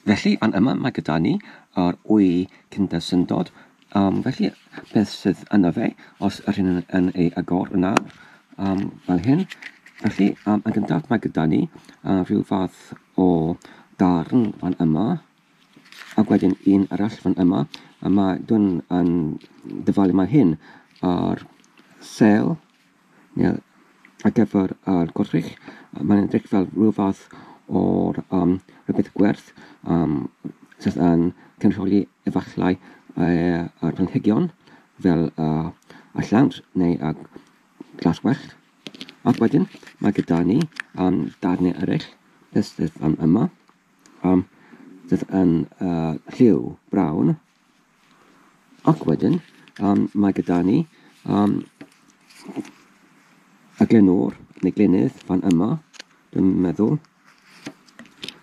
Felly, fan yma mae gyda ni yr wy Kinder Syndod. Felly, beth sydd yna fe, os yr hyn yn ei agor yna, fel hyn. Felly, yn gyntaf mae gyda ni rhyw fath o darn fan yma, ac wedyn un arall fan yma. A mae dwi'n yn dyfalu mae hyn ar sel, neu ar gyfer yr gwrthrych. Mae'n edrych fel rhyw fath o'r rhywbeth gwerth sydd yn cynrychioli efallai yr planhigion fel y llawnt neu y glas wellt. Ac wedyn mae gyda ni darnau eraill sydd fan yma sydd yn lliw brawn. Ac wedyn mae gyda ni y glenwr neu glenydd fan yma, dwi'n meddwl,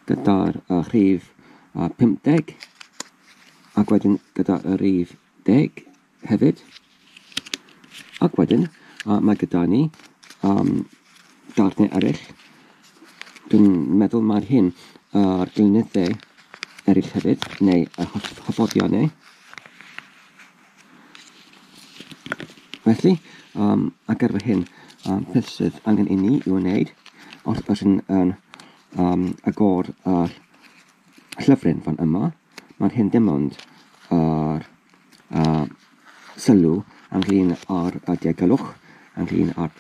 gyda'r rhif 50 ac wedyn gyda y rhif 10 hefyd. Ac wedyn mae gyda ni darnau eraill. Dwi'n meddwl mae'r hyn yr glenyddau eraill hefyd, neu y hyfforddiannau. Felly, ar gyfer hyn, beth sydd angen i ni i'w wneud, os ydych yn agor y llyfryn fan yma, mae'r hyn dim ond yr sylw ynglyn â'r diogelwch, ynglyn â'r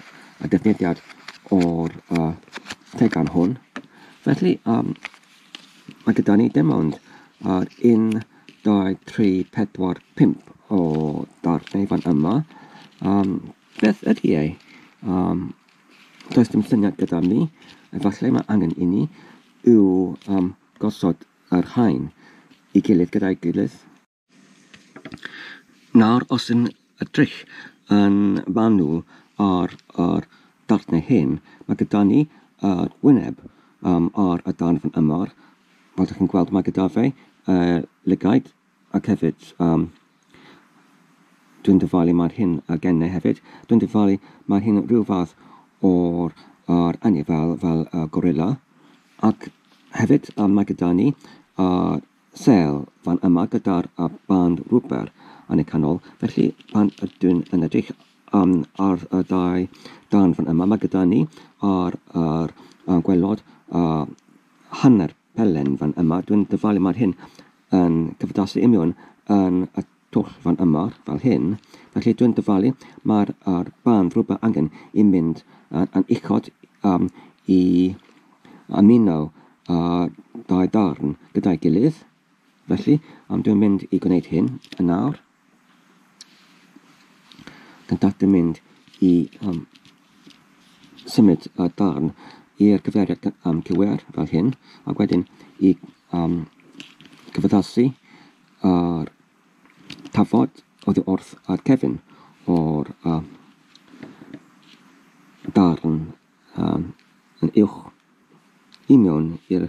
defnyddiad o'r tegan hwn. Felly, mae gyda ni dim ond 1, 2, 3, 4, 5 o darnau fan yma. Beth ydy ei? Does dim syniad gyda ni. Efallai mae angen i ni yw gosod yr rhain i gilydd gyda'i gilydd. Nawr, os yn edrych yn fanwl ar darnau hyn, mae gyda ni wyneb ar y darn fan yma. Fel ydych chi'n gweld, mae gyda fe lygaid ac hefyd dwi'n dyfalu mae'r hyn a gennau hefyd. Dwi'n dyfalu mae'r hyn rhyw fath o'r anifail fel gorilla. Ac hefyd mae gyda ni sel fan yma gyda'r band rwber yn y canol. Felly pan ydyn yn edrych ar y ddau darn fan yma, mae gyda ni ar gwelod hanner pelen fan yma. Dwi'n dyfalu mae'r hyn yn cyfdasu imiwn yn y twll fan yma fel hyn. Felly dwi'n dyfalu mae'r band rwber angen i mynd yn uchod i ymuno dau darn gyda'i gilydd. Felly dwi'n mynd i gwneud hyn yn nawr. Gyntaf dwi'n mynd i symud y darn i'r cyfeiriad cywir fel hyn, ac wedyn i cyfaddasu yr tafod oddi wrth ar cefn o'r darn yn uwch i mewn i'r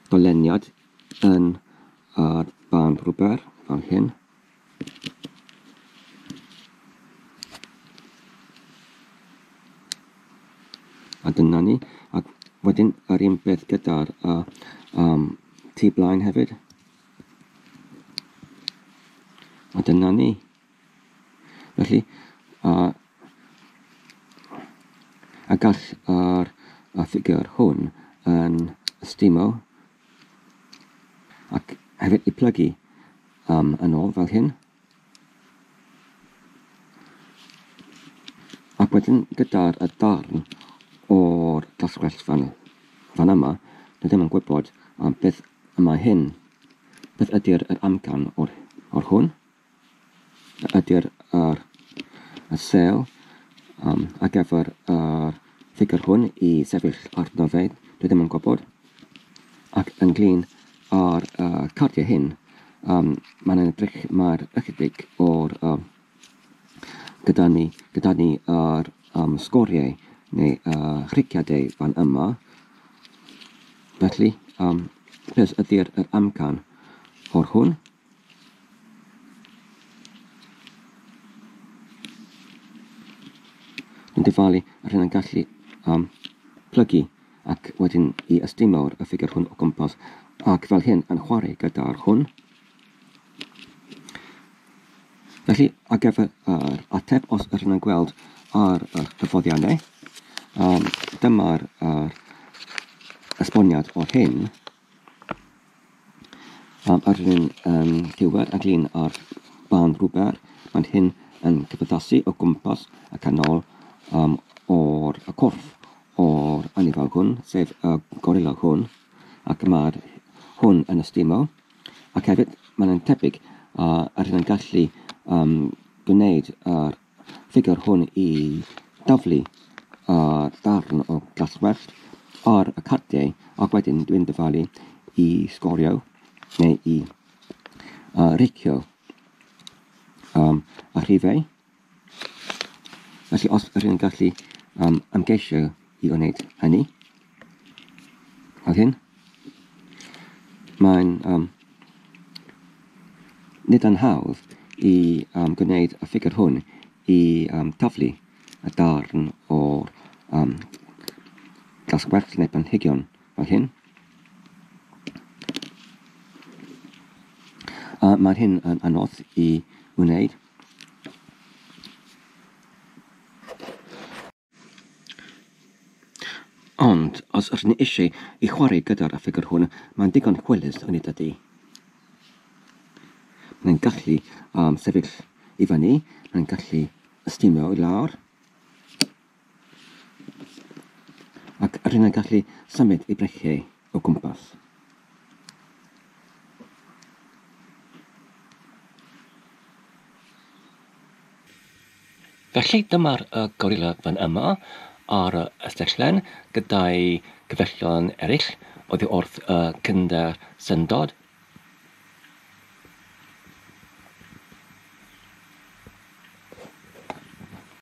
doleniad yn yr band rwber fel hyn. A dyna ni. Ac wedyn yr un beth gyda'r T-blaen hefyd. A dyna ni. Felly, a gall yr ffigur hwn yn ystimo ac hefyd i plygu yn ôl fel hyn. Ac wedyn gyda'r darn o'r glaswellt fan yma, dwi ddim yn gwybod beth yma hyn. Beth ydy'r amcan o'r hwn? Ydy'r sel ar gyfer yr ffigur hwn i sefyll arno fe, dwi ddim yn gwybod. Ac ynglyn â'r cardiau hyn, mae'n edrych mae'r ychydig o'r gyda ni yr sgoriau neu chriciadau fan yma. Felly, beth ydy'r amcan o'r hwn? Dwi'n dyfalu ar hyn yn gallu plygu ac wedyn i ystimo'r y ffigur hwn o gwmpas, ac fel hyn yn chwarae gyda'r hwn. Felly, ar gyfer yr ateb, os ydyn nhw'n gweld ar y hyfforddiannau, dyma'r esboniad o'r hyn. Ydyn nhw'n diwedd yn glin ar ban rhywber, mae'n hyn yn cyfyddasu o gwmpas y canol o'r corff o'r anifal hwn, sef y gorilla hwn, ac mae'r hwn yn ystimo, ac hefyd mae'n tebyg ydyn nhw'n gallu gwneud yr ffigur hwn i daflu darn o glaswellt ar y cardiau, ac wedyn dwi'n dyfalu i sgorio neu i reicio y rhifau. Felly os ydyn nhw'n gallu ymgeisio i wneud hynny, fel hyn, mae'n nid yn hawdd i gwneud y ffigur hwn i taflu y darn o'r glaswellt neu planhigion fel hyn. Mae hyn yn anodd i wneud. Ond, os ydyn ni eisiau i chwarae gyda'r ffigur hwn, mae'n digon hwylus yn ei dydy. Mae'n gallu sefyll i fyny, mae'n gallu ystymio i lawr, ac ydyn nhw'n gallu symud i brechau o gwmpas. Felly dyma'r gorilla fan yma ar y ystyllen gyda'i gyfellion eraill oddi wrth Kinder Syndod